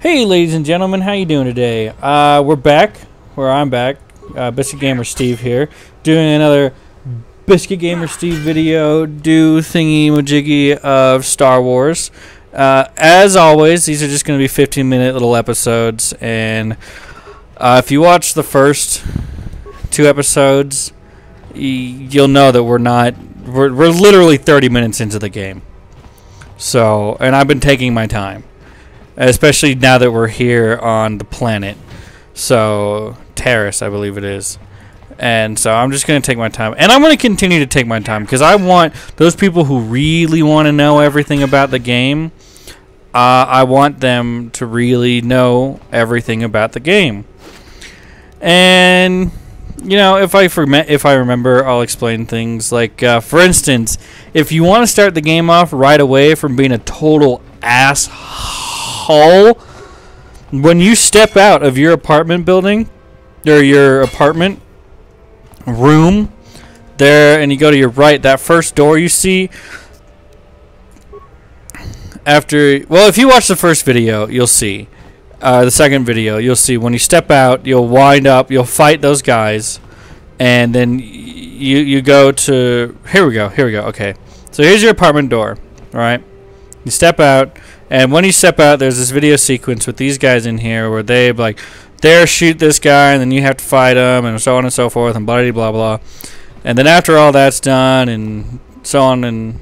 Hey, ladies and gentlemen, how you doing today? We're back, where I'm back. Biscuit Gamer Steve here, doing another Biscuit Gamer Steve video, do thingy majiggy of Star Wars. As always, these are just going to be 15-minute little episodes, and if you watch the first two episodes, you'll know that we're literally 30 minutes into the game. So, and I've been taking my time. Especially now that we're here on the planet. So, Taris, I believe it is. And so I'm just going to take my time. And I'm going to continue to take my time. Because I want those people who really want to know everything about the game. I want them to really know everything about the game. And, you know, if I remember, I'll explain things. Like, for instance, if you want to start the game off right away from being a total asshole, when you step out of your apartment building or your apartment room there and you go to your right, that first door you see if you watch the first video, you'll see the second video, you'll see when you step out, you'll wind up, you'll fight those guys, and then you go to here we go, okay, so here's your apartment door. All right, you step out. And when you step out, there's this video sequence with these guys in here where they shoot this guy, and then you have to fight him, and so on and so forth, and blah blah blah. And then after all that's done, and so on, and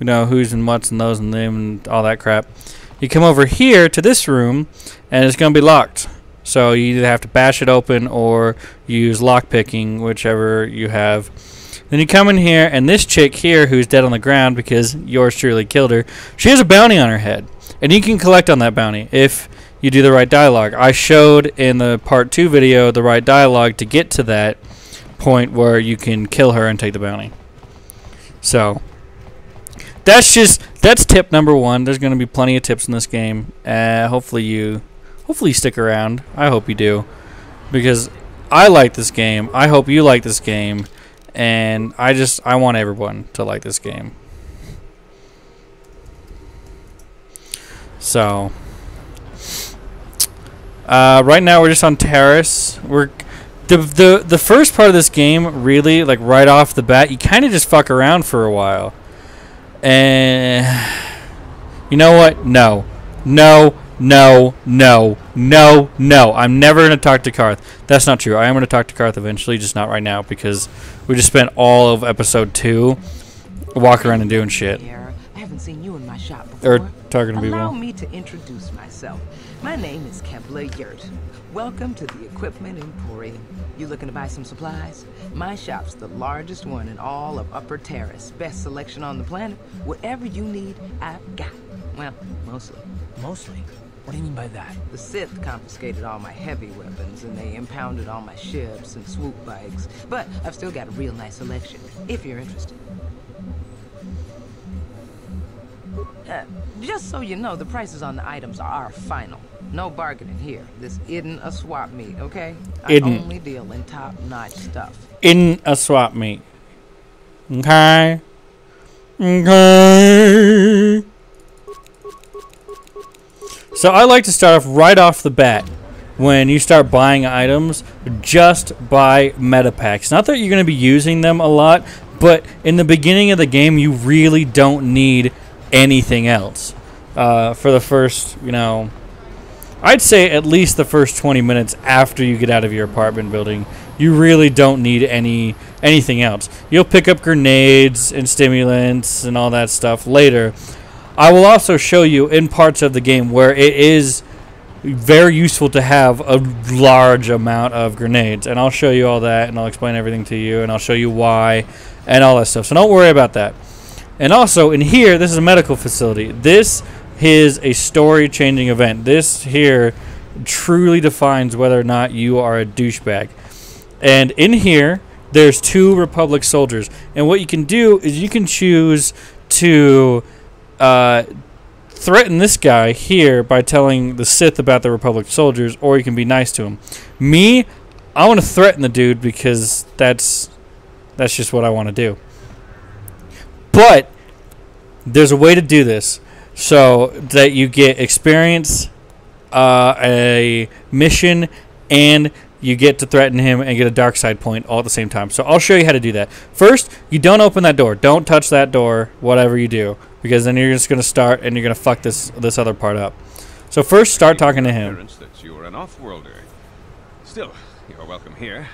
you know who's and what's and those and them and all that crap, you come over here to this room, and it's gonna be locked. So you either have to bash it open or use lock picking, whichever you have. Then you come in here, and this chick here, who's dead on the ground because yours truly killed her, she has a bounty on her head. And you can collect on that bounty if you do the right dialogue. I showed in the part 2 video the right dialogue to get to that point where you can kill her and take the bounty. So, that's tip number 1. There's going to be plenty of tips in this game. Hopefully you stick around. I hope you do. Because I like this game. I hope you like this game. And I want everyone to like this game. So, right now we're just on Taris. The first part of this game, really, like right off the bat, you kind of just fuck around for a while. And you know what? No. I'm never going to talk to Carth. That's not true. I am going to talk to Carth eventually, just not right now, because we just spent all of episode 2 walking around and doing shit. I haven't seen you in my shop before. Or talking to people. Allow me to introduce myself. My name is Kepler Yurt. Welcome to the Equipment Emporium. You looking to buy some supplies? My shop's the largest one in all of Upper Terrace. Best selection on the planet. Whatever you need, I've got. Well, mostly. Mostly? What do you mean by that? The Sith confiscated all my heavy weapons, and they impounded all my ships and swoop bikes. But I've still got a real nice selection, if you're interested. Just so you know, the prices on the items are final. No bargaining here. This isn't a swap meet, okay? I only deal in top-notch stuff. In a swap meet. Okay? Okay. So I like to start off right off the bat when you start buying items, just buy meta packs. Not that you're going to be using them a lot, but in the beginning of the game you really don't need anything else. For the first, I'd say at least the first 20 minutes after you get out of your apartment building, you really don't need anything else. You'll pick up grenades and stimulants and all that stuff later. I will also show you in parts of the game where it is very useful to have a large amount of grenades. And I'll show you all that, and I'll explain everything to you, and I'll show you why, and all that stuff. So don't worry about that. And also, in here, this is a medical facility. This is a story-changing event. This here truly defines whether or not you are a douchebag. And in here, there's 2 Republic soldiers. And what you can do is you can choose to threaten this guy here by telling the Sith about the Republic soldiers, or you can be nice to him. Me, I want to threaten the dude because that's just what I want to do. But there's a way to do this so that you get experience a mission, and you get to threaten him and get a dark side point all at the same time. So I'll show you how to do that. First, you don't open that door. Don't touch that door, whatever you do, because then you're just going to start and you're going to fuck this other part up. So first, start talking to him. That you are an off-worlder. Still, you are welcome here.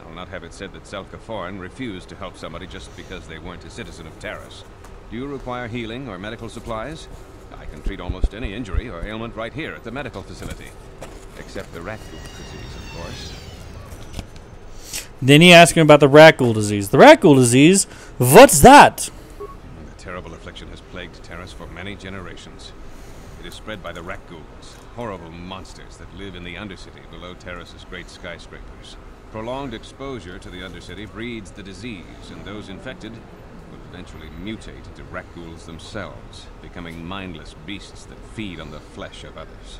I'll not have it said that Zelka Foreign refused to help somebody just because they weren't a citizen of Taris. Do you require healing or medical supplies? I can treat almost any injury or ailment right here at the medical facility. Except the rat ghoul disease, of course. Then he asked him about the rat ghoul disease. The rat ghoul disease? What's that? The terrible affliction has plagued Taris for many generations. It is spread by the rat ghouls, horrible monsters that live in the Undercity below Taris's great skyscrapers. Prolonged exposure to the Undercity breeds the disease, and those infected will eventually mutate into rat ghouls themselves, becoming mindless beasts that feed on the flesh of others.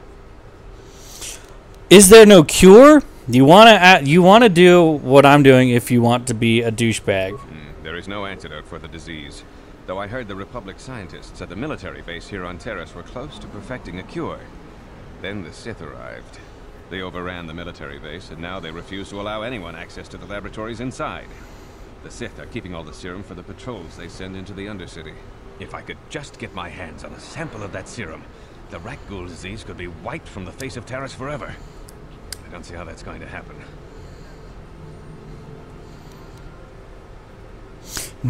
Is there no cure? You want to do what I'm doing if you want to be a douchebag. There is no antidote for the disease, though I heard the Republic scientists at the military base here on Taris were close to perfecting a cure. Then the Sith arrived. They overran the military base, and now they refuse to allow anyone access to the laboratories inside. The Sith are keeping all the serum for the patrols they send into the Undercity. If I could just get my hands on a sample of that serum, the rat ghoul disease could be wiped from the face of Taris forever. I don't see how that's going to happen.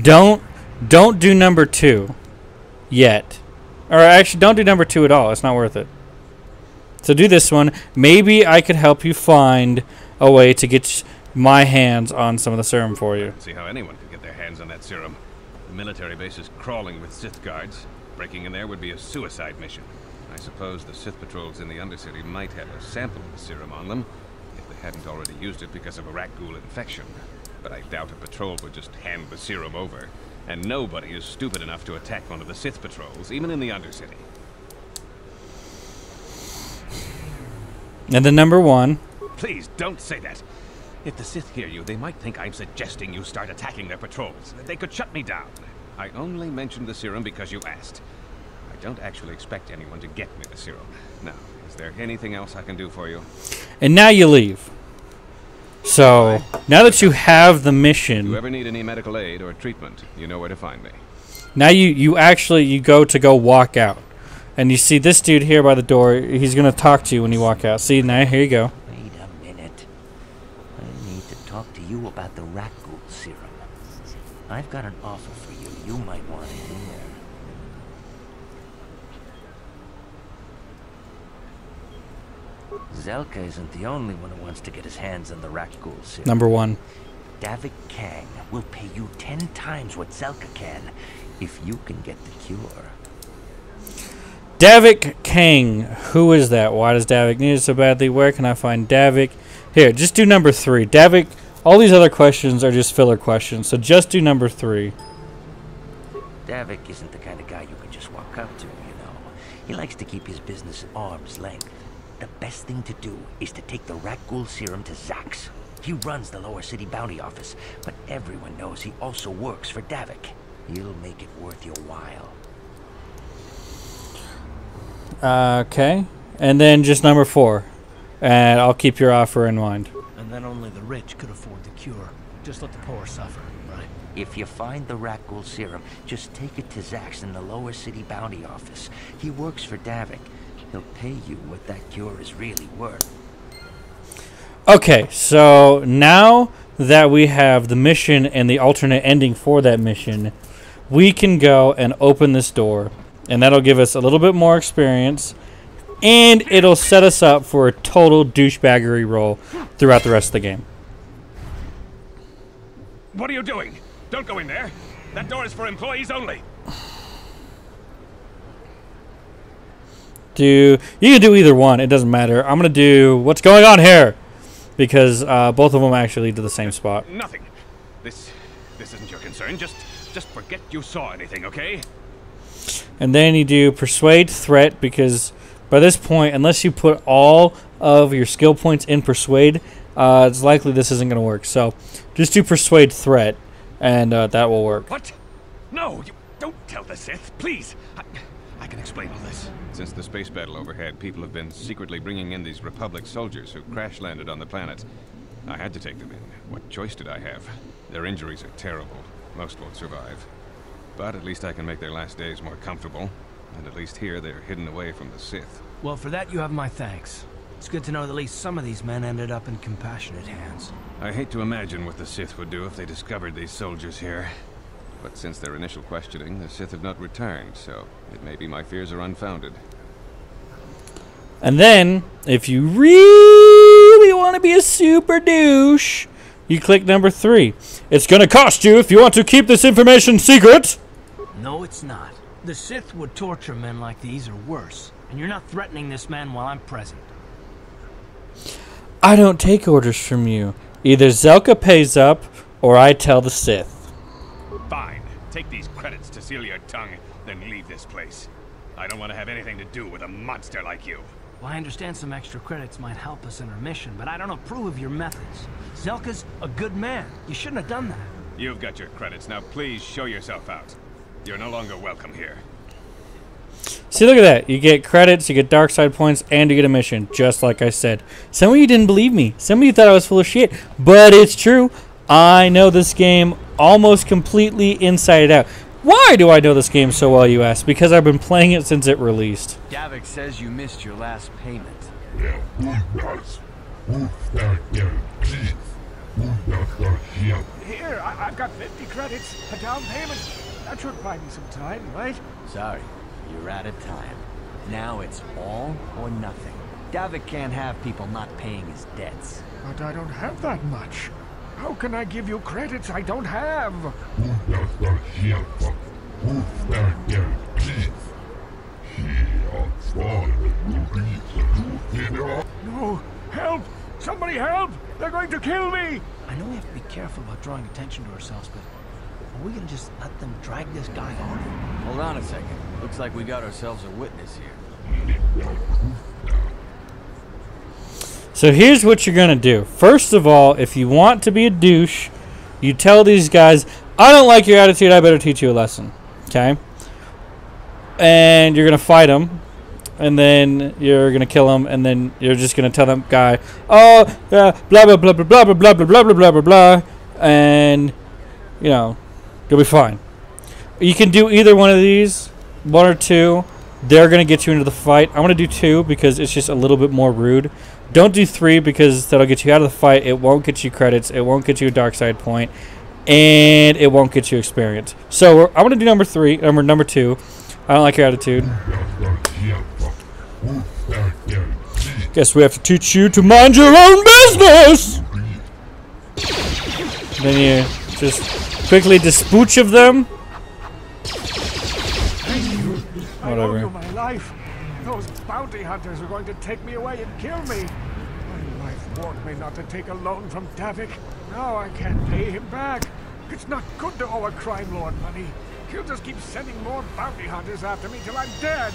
Don't do number 2 yet. Or actually, don't do number 2 at all. It's not worth it. So do this one. Maybe I could help you find a way to get my hands on some of the serum for you. I don't see how anyone could get their hands on that serum. The military base is crawling with Sith guards. Breaking in there would be a suicide mission. I suppose the Sith patrols in the Undercity might have a sample of the serum on them, if they hadn't already used it because of a rat ghoul infection. But I doubt a patrol would just hand the serum over. And nobody is stupid enough to attack one of the Sith patrols, even in the Undercity. And then number 1. Please, don't say that. If the Sith hear you, they might think I'm suggesting you start attacking their patrols. They could shut me down. I only mentioned the serum because you asked. I don't actually expect anyone to get me the serum. Now, is there anything else I can do for you? And now you leave. So, now that you have the mission... If you ever need any medical aid or treatment, you know where to find me. Now you go walk out. And you see this dude here by the door. He's going to talk to you when you walk out. See, now here you go. Wait a minute. I need to talk to you about the rat ghoul serum. I've got an offer for you. You might want to hear. Zelka isn't the only one who wants to get his hands on the rat ghoul serum. Number 1. Davik Kang will pay you 10 times what Zelka can if you can get the cure. Davik Kang. Who is that? Why does Davik need it so badly? Where can I find Davik? Here, just do number 3. Davik, all these other questions are just filler questions, so just do number 3. Davik isn't the kind of guy you can just walk up to, you know. He likes to keep his business at arm's length. The best thing to do is to take the rat ghoul serum to Zax. He runs the Lower City Bounty Office, but everyone knows he also works for Davik. He'll make it worth your while. Okay. And then just number 4. And I'll keep your offer in mind. And then only the rich could afford the cure. Just let the poor suffer, right? If you find the rat ghoul serum, just take it to Zax in the Lower City Bounty Office. He works for Davik. He'll pay you what that cure is really worth. Okay, so now that we have the mission and the alternate ending for that mission, we can go and open this door. And that'll give us a little bit more experience. And it'll set us up for a total douchebaggery roll throughout the rest of the game. What are you doing? Don't go in there. That door is for employees only. You can do either one. It doesn't matter. I'm going to do what's going on here. Because both of them actually lead to the same spot. Nothing. This isn't your concern. Just forget you saw anything, okay? And then you do Persuade, Threat, because by this point, unless you put all of your skill points in Persuade, it's likely this isn't going to work. So just do Persuade, Threat, and that will work. What? No, you don't tell the Sith, please. I can explain all this. Since the space battle overhead, people have been secretly bringing in these Republic soldiers who crash-landed on the planet. I had to take them in. What choice did I have? Their injuries are terrible. Most won't survive. But at least I can make their last days more comfortable. And at least here, they're hidden away from the Sith. Well, for that you have my thanks. It's good to know that at least some of these men ended up in compassionate hands. I hate to imagine what the Sith would do if they discovered these soldiers here. But since their initial questioning, the Sith have not returned, so it may be my fears are unfounded. And then, if you really want to be a super douche, you click number 3. It's going to cost you if you want to keep this information secret. No, it's not. The Sith would torture men like these or worse, and you're not threatening this man while I'm present. I don't take orders from you. Either Zelka pays up, or I tell the Sith. Fine. Take these credits to seal your tongue, then leave this place. I don't want to have anything to do with a monster like you. Well, I understand some extra credits might help us in our mission, but I don't approve of your methods. Zelka's a good man. You shouldn't have done that. You've got your credits. Now please show yourself out. You're no longer welcome here. See, look at that. You get credits, you get dark side points, and you get a mission, just like I said. Some of you didn't believe me. Some of you thought I was full of shit. But it's true. I know this game almost completely inside out. Why do I know this game so well, you ask? Because I've been playing it since it released. Davik says you missed your last payment. Here, I've got 50 credits, a down payment. That should buy me some time, right? Sorry, you're out of time. Now it's all or nothing. Davik can't have people not paying his debts. But I don't have that much. How can I give you credits I don't have? No! Help! Somebody help! They're going to kill me! I know we have to be careful about drawing attention to ourselves, but are we gonna just let them drag this guy off? Hold on a second. Looks like we got ourselves a witness here. So here's what you're going to do. First of all, if you want to be a douche, you tell these guys, I don't like your attitude, I better teach you a lesson. Okay? And you're going to fight them. And then you're going to kill them. And then you're just going to tell them guy, oh, blah, blah, blah, blah, blah, blah, blah, blah, blah, blah, blah, blah, blah. And, you know, you'll be fine. You can do either one of these, 1 or 2. They're going to get you into the fight. I want to do 2 because it's just a little bit more rude. Don't do 3 because that'll get you out of the fight. It won't get you credits. It won't get you a dark side point. And it won't get you experience. So I'm going to do number 2. I don't like your attitude. Guess we have to teach you to mind your own business. Then you just quickly dispatch of them. I owe you Whatever. my life. Those bounty hunters are going to take me away and kill me. My wife warned me not to take a loan from Davik. Now I can't pay him back. It's not good to owe a crime lord money. He'll just keep sending more bounty hunters after me till I'm dead.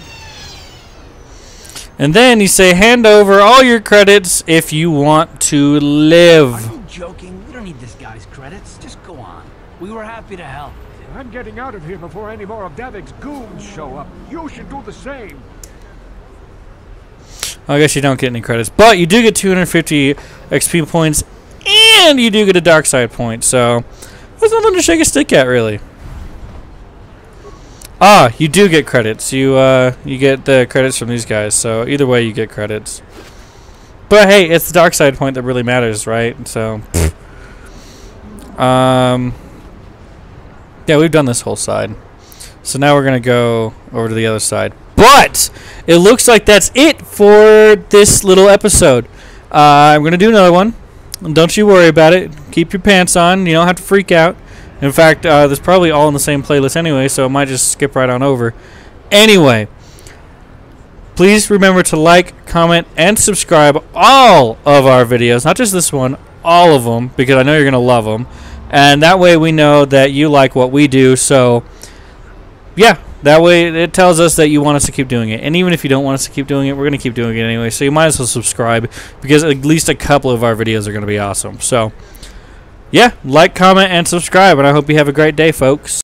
And then you say, hand over all your credits if you want to Are live. you joking? We don't need this guy's credits. Just go on. We were happy to help. I'm getting out of here before any more of Davik's goons show up. You should do the same. I guess you don't get any credits, but you do get 250 XP points, and you do get a dark side point. So there's nothing to shake a stick at, really. Ah, you do get credits. You get the credits from these guys. So either way, you get credits. But hey, it's the dark side point that really matters, right? So, yeah, we've done this whole side. So now we're gonna go over to the other side. But it looks like that's it for this little episode. I'm going to do another one. Don't you worry about it. Keep your pants on. You don't have to freak out. In fact, there's probably all in the same playlist anyway, so I might just skip right on over. Anyway, please remember to like, comment, and subscribe all of our videos. Not just this one, all of them, because I know you're going to love them. And that way we know that you like what we do. So, yeah. That way, it tells us that you want us to keep doing it. And even if you don't want us to keep doing it, we're going to keep doing it anyway. So you might as well subscribe, because at least a couple of our videos are going to be awesome. So, yeah, like, comment, and subscribe. And I hope you have a great day, folks.